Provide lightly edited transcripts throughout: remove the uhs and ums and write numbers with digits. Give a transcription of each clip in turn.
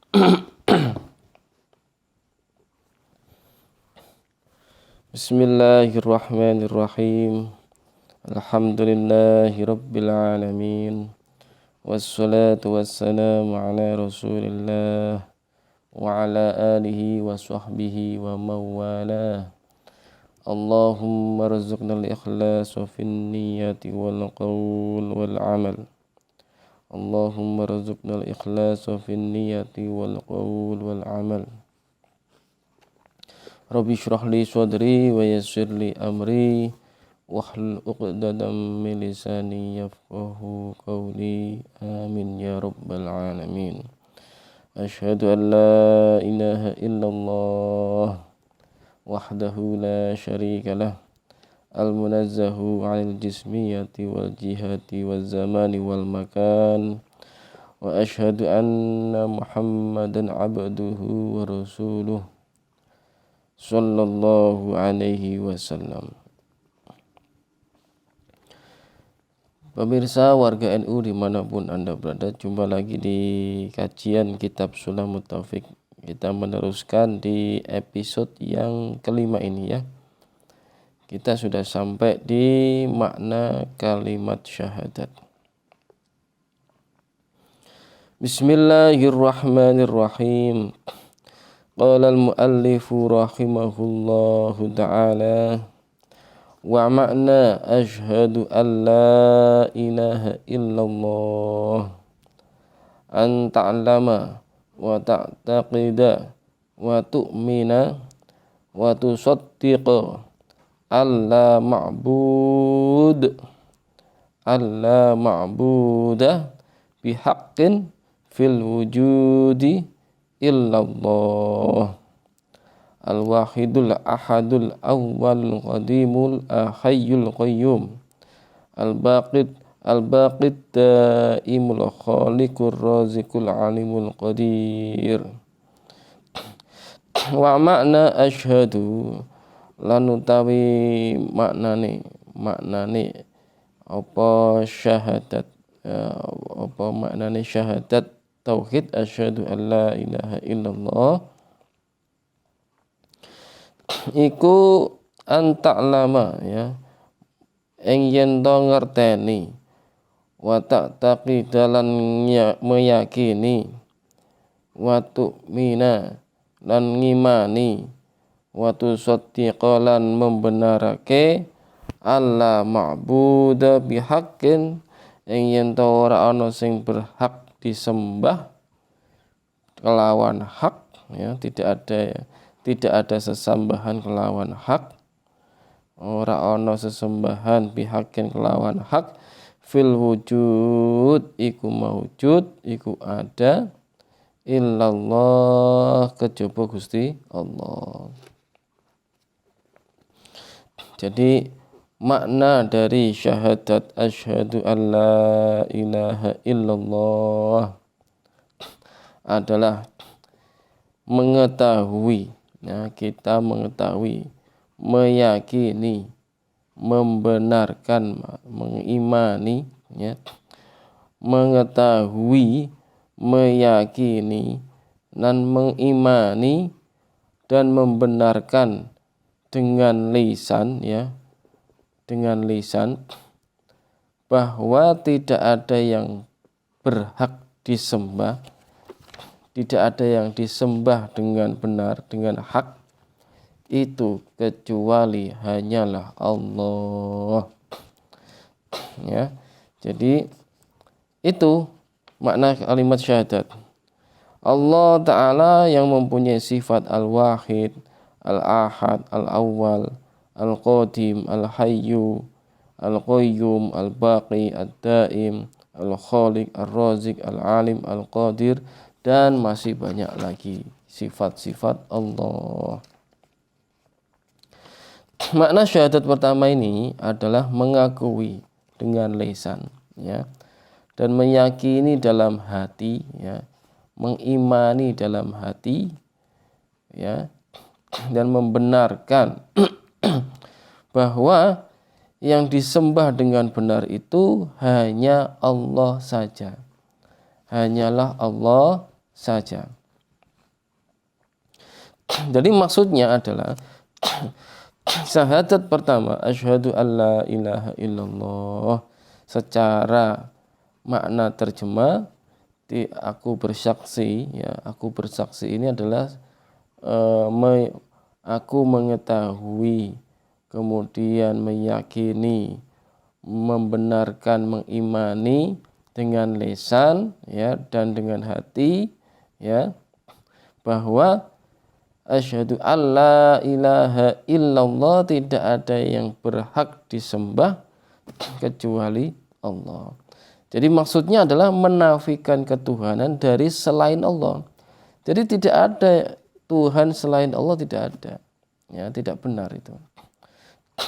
Bismillahirrahmanirrahim. Alhamdulillahi rabbil alamin. Wassalatu wassalamu ala rasulillah wa ala alihi wa sahbihi wa mawalah. Allahumma rizqna al-ikhlasa fin niyyati wal qawl wal amal. Allahumma rizqna al-ikhlasa fin niyyati wal qawl wal amal. Rabbi shrah li sadri wa yassir li amri wahlul 'uqdatam min lisani yafqahu qawli. Amin ya rabbal alamin. Asyhadu an la ilaha illallah wahdahu la syarika lah, al-munazzahu 'anil jismiyati wal jihati wal zamani wal makan. Wa asyhadu anna Muhammadan 'abduhu wa rasuluh sallallahu alaihi wasallam. Pemirsa warga NU dimanapun Anda berada, jumpa lagi di kajian kitab Sulamut Taufik. Kita meneruskan di episode yang kelima ini ya. Kita sudah sampai di makna kalimat syahadat. Bismillahirrahmanirrahim. Qala al-muallifu rahimahullahu ta'ala wa ma'na ashhadu an la ilaha illallah an ta'lama wa ta'taqida wa tu'mina wa tusaddiqa alla ma'buda bihaqqin fil wujudi illallah al-wahidul ahadul awwal qadimul hayyul qayyum al-baqid daimul khaliqur raziqul alimul qadir. Wa makna asyhadu lan utawi maknane apa syahadat, apa maknane syahadat tauhid asyhadu an la ilaha illallah iku anta'lama ya ing yen to ngerteni wa ta'taqi dalan meyakini wa tu'mina lan ngimani wa tusaddiqa lan membenarake alla ma'buda bihaqqin ing yen to ora ana sing berhak disembah kelawan hak ya, tidak ada sesembahan kelawan hak, ora ana sesembahan bihakin kelawan hak, fil wujud iku maujud iku ada, illallah kejaba Gusti Allah. Jadi makna dari syahadat asyhadu an la ilaha illallah adalah mengetahui ya, kita mengetahui, meyakini, membenarkan, mengimani ya, mengetahui, meyakini dan mengimani dan membenarkan dengan lisan ya, dengan lisan bahwa tidak ada yang berhak disembah, tidak ada yang disembah dengan benar, dengan hak itu kecuali hanyalah Allah. Ya. Jadi itu makna kalimat syahadat. Allah Ta'ala yang mempunyai sifat al-wahid, al-ahad, al-awwal, al-qadim, al-hayyu, al-qayyum, al-baqi, ad-daim, al-khaliq, al-razik, al-alim, al-qadir, dan masih banyak lagi sifat-sifat Allah. Makna syahadat pertama ini adalah mengakui dengan lisan ya, dan meyakini dalam hati ya, mengimani dalam hati ya, dan membenarkan bahwa yang disembah dengan benar itu hanya Allah saja. Hanyalah Allah saja. Jadi maksudnya adalah syahadat pertama asyhadu alla ilaha illallah, secara makna terjemah aku bersaksi, ya, aku bersaksi ini adalah aku mengetahui, kemudian meyakini, membenarkan, mengimani dengan lisan, ya, dan dengan hati, ya, bahwa asyhadu alla ilaha illallah, tidak ada yang berhak disembah kecuali Allah. Jadi maksudnya adalah menafikan ketuhanan dari selain Allah. Jadi tidak ada Tuhan selain Allah, tidak ada. Ya, tidak benar itu.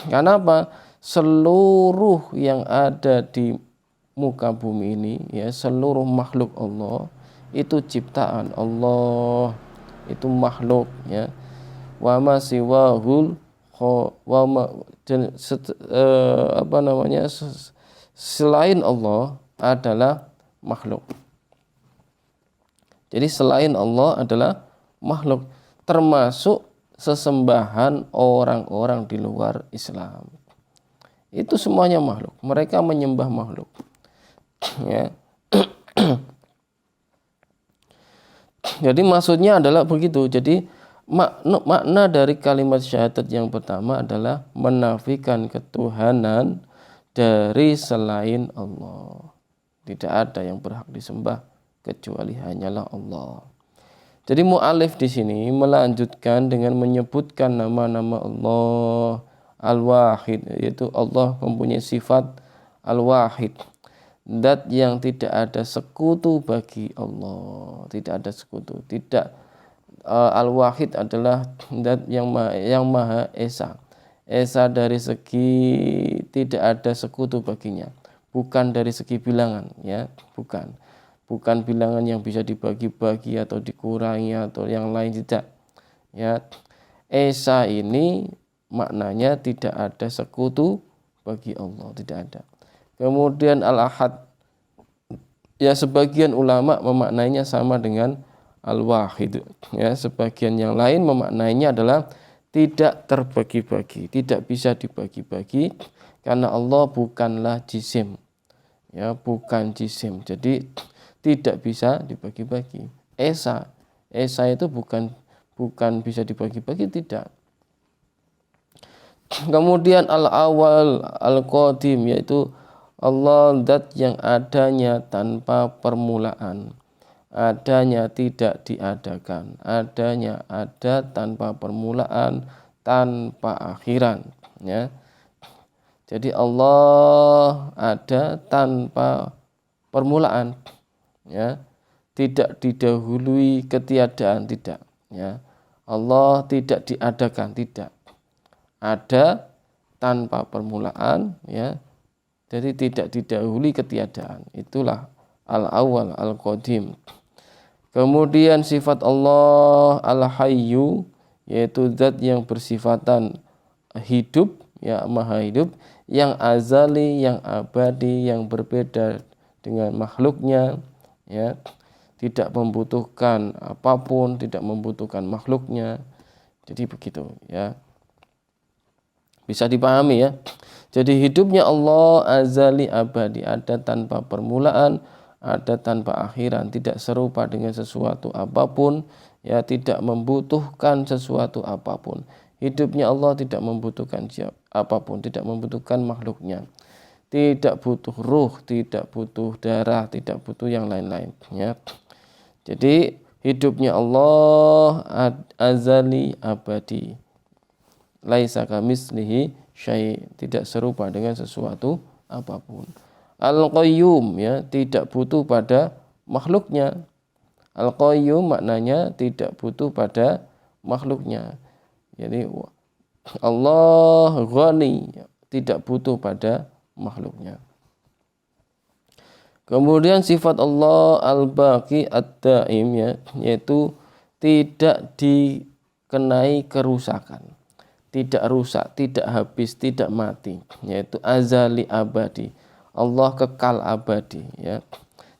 Karena apa? Seluruh yang ada di muka bumi ini, ya, seluruh makhluk Allah itu ciptaan Allah, itu makhluk, ya. Wa ma siwahul selain Allah adalah makhluk. Jadi selain Allah adalah makhluk, termasuk sesembahan orang-orang di luar Islam. Itu semuanya makhluk. Mereka menyembah makhluk. Ya. Jadi maksudnya adalah begitu. Jadi makna dari kalimat syahadat yang pertama adalah menafikan ketuhanan dari selain Allah. Tidak ada yang berhak disembah kecuali hanyalah Allah. Jadi mu'alif di sini melanjutkan dengan menyebutkan nama-nama Allah Al-Wahid, yaitu Allah mempunyai sifat Al-Wahid, zat yang tidak ada sekutu bagi Allah, tidak ada sekutu. Tidak, Al-Wahid adalah zat yang maha esa. Esa dari segi tidak ada sekutu baginya, bukan dari segi bilangan, ya, bukan bilangan yang bisa dibagi-bagi atau dikurangi atau yang lain, tidak, ya. Esa ini maknanya tidak ada sekutu bagi Allah, tidak ada. Kemudian Al-Ahad, ya, sebagian ulama memaknainya sama dengan Al-Wahid, ya. Sebagian yang lain memaknainya adalah tidak terbagi-bagi, tidak bisa dibagi-bagi, karena Allah bukanlah jisim, ya, bukan jisim. Jadi tidak bisa dibagi-bagi. Esa itu bukan bisa dibagi-bagi, tidak. Kemudian Al-Awwal Al-Qadim, yaitu Allah zat yang adanya tanpa permulaan, adanya tidak diadakan, adanya ada tanpa permulaan, tanpa akhiran, ya. Jadi Allah ada tanpa permulaan, ya, tidak didahului ketiadaan, tidak, ya. Allah tidak diadakan, tidak, ada tanpa permulaan, ya. Jadi tidak didahului ketiadaan. Itulah Al-Awwal Al-Qadim. Kemudian sifat Allah Al-Hayyu, yaitu zat yang bersifatan hidup, ya, maha hidup, yang azali, yang abadi, yang berbeda dengan makhluknya, ya, tidak membutuhkan apapun, tidak membutuhkan makhluknya. Jadi begitu, ya. Bisa dipahami, ya. Jadi hidupnya Allah azali abadi, ada tanpa permulaan, ada tanpa akhiran, tidak serupa dengan sesuatu apapun, ya, tidak membutuhkan sesuatu apapun. Hidupnya Allah tidak membutuhkan apapun, tidak membutuhkan makhluknya, tidak butuh ruh, tidak butuh darah, tidak butuh yang lain-lain, ya. Jadi hidupnya Allah azali abadi, laisa kamitslihi syai', tidak serupa dengan sesuatu apapun. Al-Qayyum, ya, tidak butuh pada makhluknya. Al-Qayyum maknanya tidak butuh pada makhluknya. Jadi Allah Ghani, tidak butuh pada makhluknya. Kemudian sifat Allah Al-Baqi Ad-Daim, ya, yaitu tidak dikenai kerusakan, tidak rusak, tidak habis, tidak mati, yaitu azali abadi. Allah kekal abadi, ya.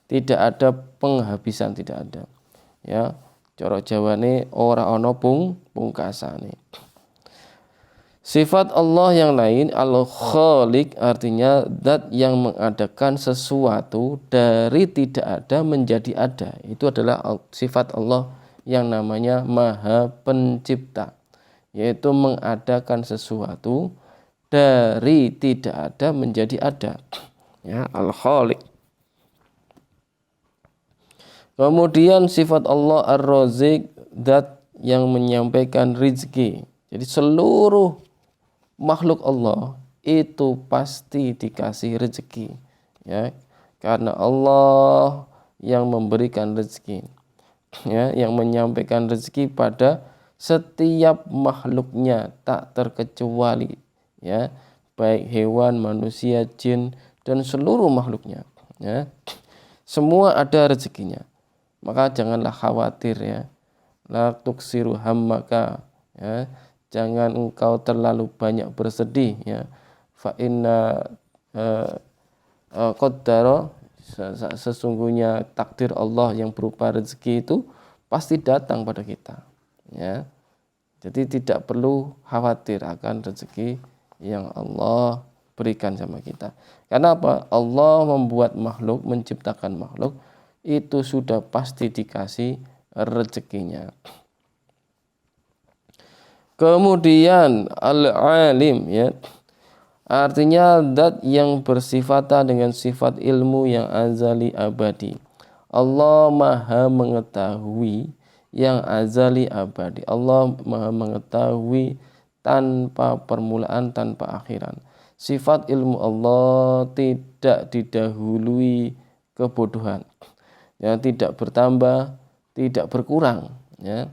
Tidak ada penghabisan, tidak ada, ya. Cara Jawane ora ana pungkasane. Sifat Allah yang lain Al-Khaliq artinya zat yang mengadakan sesuatu dari tidak ada menjadi ada. Itu adalah sifat Allah yang namanya Maha Pencipta, yaitu mengadakan sesuatu dari tidak ada menjadi ada. Ya, Al-Khaliq. Kemudian sifat Allah Ar-Razik, zat yang menyampaikan rizki. Jadi seluruh makhluk Allah itu pasti dikasih rezeki, ya, karena Allah yang memberikan rezeki, ya, yang menyampaikan rezeki pada setiap makhluknya tak terkecuali, ya, baik hewan, manusia, jin dan seluruh makhluknya, ya, semua ada rezekinya. Maka janganlah khawatir, ya, la tuksiru hammaka, ya, jangan engkau terlalu banyak bersedih, ya. Fa inna qaddara, sesungguhnya takdir Allah yang berupa rezeki itu pasti datang pada kita, ya. Jadi tidak perlu khawatir akan rezeki yang Allah berikan sama kita. Karena apa? Allah membuat makhluk, menciptakan makhluk itu sudah pasti dikasih rezekinya. Kemudian Al-Alim, ya, artinya zat yang bersifatan dengan sifat ilmu yang azali abadi. Allah Maha mengetahui yang azali abadi. Allah Maha mengetahui tanpa permulaan, tanpa akhiran. Sifat ilmu Allah tidak didahului kebodohan, ya, tidak bertambah, tidak berkurang, ya,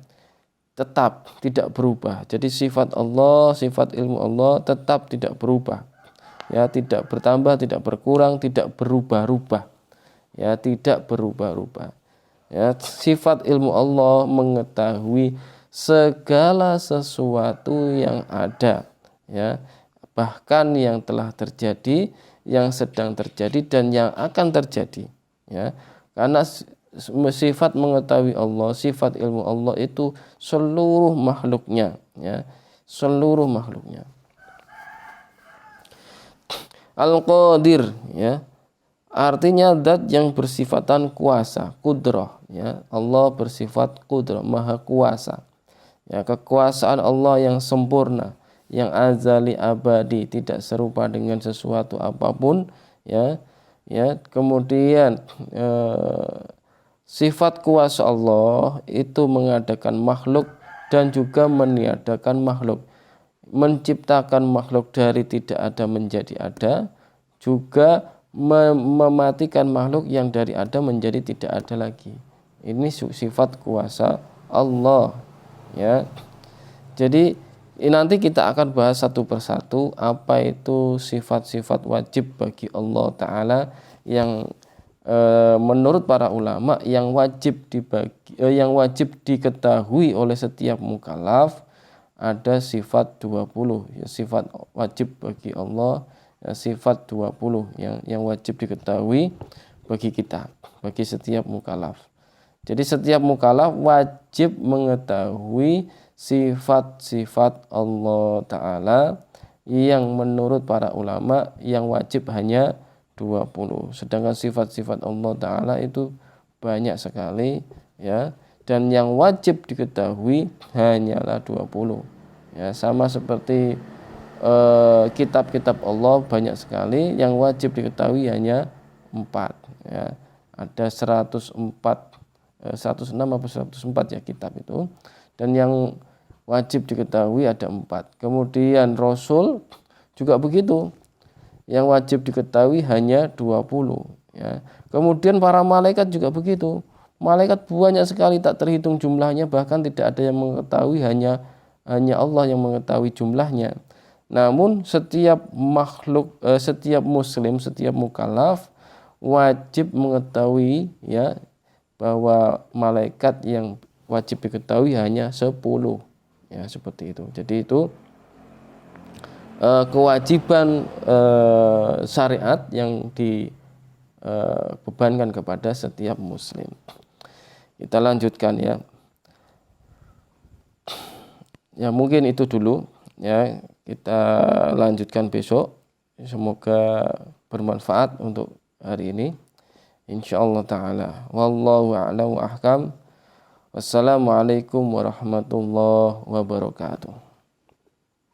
tetap tidak berubah. Jadi sifat Allah, sifat ilmu Allah tetap tidak berubah, ya, tidak bertambah, tidak berkurang, tidak berubah-ubah, ya, tidak berubah-ubah, ya. Sifat ilmu Allah mengetahui segala sesuatu yang ada, ya, bahkan yang telah terjadi, yang sedang terjadi dan yang akan terjadi, ya. Karena sifat mengetahui Allah, sifat ilmu Allah itu seluruh makhluknya, ya, seluruh makhluknya. Al-Qadir, ya, artinya zat yang bersifatan kuasa, kudrah, ya. Allah bersifat kudrah, maha kuasa, ya, kekuasaan Allah yang sempurna, yang azali abadi, tidak serupa dengan sesuatu apapun, ya, ya. Kemudian sifat kuasa Allah itu mengadakan makhluk dan juga meniadakan makhluk, menciptakan makhluk dari tidak ada menjadi ada, juga mematikan makhluk yang dari ada menjadi tidak ada lagi. Ini sifat kuasa Allah, ya. Jadi nanti kita akan bahas satu persatu apa itu sifat-sifat wajib bagi Allah Ta'ala yang menurut para ulama yang wajib diketahui oleh setiap mukallaf. Ada sifat 20, ya, sifat wajib bagi Allah, ya, sifat 20 yang wajib diketahui bagi kita, bagi setiap mukallaf. Jadi setiap mukallaf wajib mengetahui sifat-sifat Allah Ta'ala yang menurut para ulama yang wajib hanya 20. Sedangkan sifat-sifat Allah Ta'ala itu banyak sekali, ya, dan yang wajib diketahui hanyalah 20. Ya, sama seperti kitab-kitab Allah banyak sekali, yang wajib diketahui hanya 4, ya. Ada 106 atau 104 ya kitab itu, dan yang wajib diketahui ada 4. Kemudian Rasul juga begitu, yang wajib diketahui hanya 20, ya. Kemudian para malaikat juga begitu. Malaikat banyak sekali tak terhitung jumlahnya, bahkan tidak ada yang mengetahui, hanya Allah yang mengetahui jumlahnya. Namun setiap makhluk, setiap muslim, setiap mukallaf wajib mengetahui, ya, bahwa malaikat yang wajib diketahui hanya 10, ya, seperti itu. Jadi itu kewajiban syariat yang dibebankan kepada setiap muslim. Kita lanjutkan, ya. Ya mungkin itu dulu ya, kita lanjutkan besok. Semoga bermanfaat untuk hari ini insyaallah taala. Wallahu a'lam wa ahkam. Wassalamualaikum warahmatullahi wabarakatuh.